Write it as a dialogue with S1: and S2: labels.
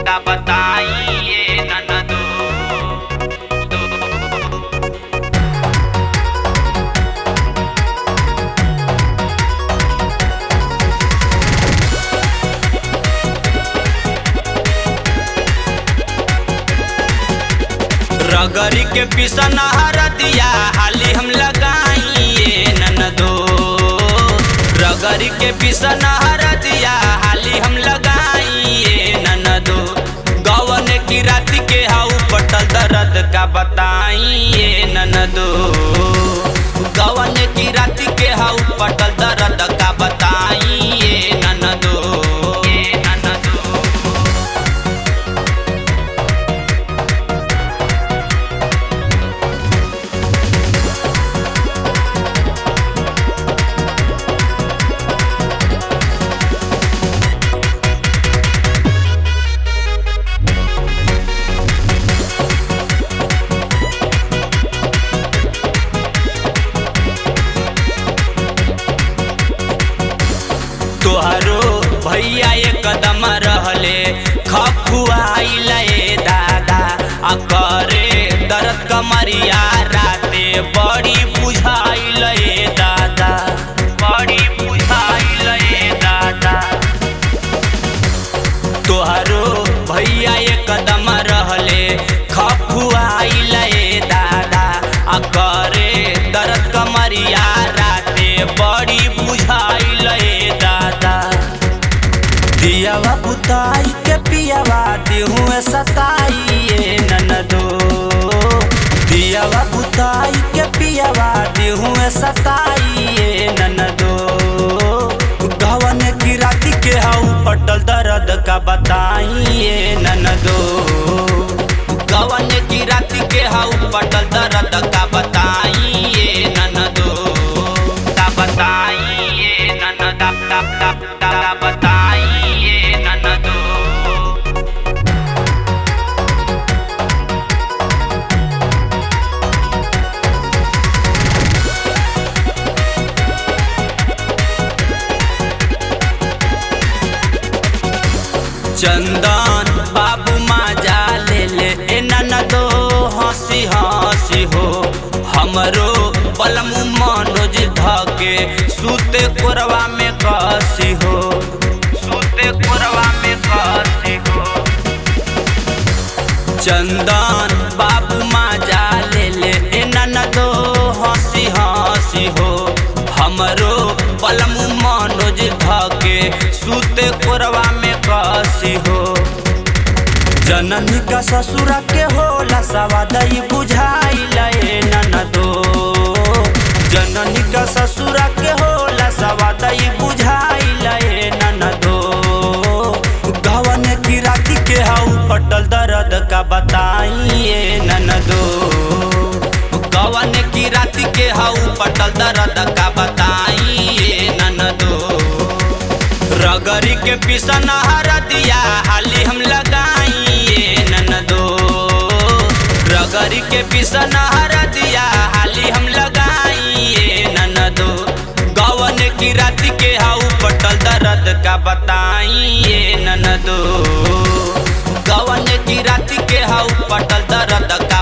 S1: का बताइए ननदो। रगरी के पिसन हरदिया हाली हम लगाइए ननदो। रगरी के पिसन हरदिया हाली हम लगाइए ननदो। गवन की रात के हाउ पटल दर्द का बताइए ननदो। गवन की रात के हाउ पटल दर्द का बताइए ननदो। तोहरो भैया एक कदम रहले खखुआइले दादा आ करे दर्द कमरिया राते बड़ी बुझाइले दादा, बड़ी बुझाइले दादा। तोहरो भैया एक कदम रहले खखुआइले दादा आ करे दर्द कमरिया राते बड़ी बुझाइले दादा। दियावा बुताई के पियावा देहूँ सताइए ननदो। दियावा बुताई के पियावा देहूँ सताइए ननदो। गवन की राती के हाउ पटल दर्द का बताइए ननदो। गवन की राती के हाउ पटल दर्द का बताइए ननदो। का बताइए ननदा, का बताइए ननदो। चंदन बाबू माजा ले ले ए ननदो। हंसी हंसी हो हमरो पलमु मनोज धके सूते कोरवा में कसी हो, सूते कोरवा में कसी हो। चंदन बाबू माजा ले ले ए ननदो। हंसी हंसी हो हमरो पलमु मनोज धके सूते कोरवा में कसी हो। जननी का ससुरा के होला सवादई बुझाइले ननदो। जननी का ससुरा के होला सवादई बुझाइले ननदो। गवन की राती के हाउ पटल दर्द का बताइए ननदो। गवन की राती के हाउ पटल दर्द का बताइए ननदो। रगरी के पिसन हरदिया हाली हम लगाइए ननदो। रगरी के पिसन हरदिया हाली हम लगाइए ननदो। गवन की रात के हाउ पटल दर्द का बताइए ननदो। गवन की रात के हाउ पटल दर्द का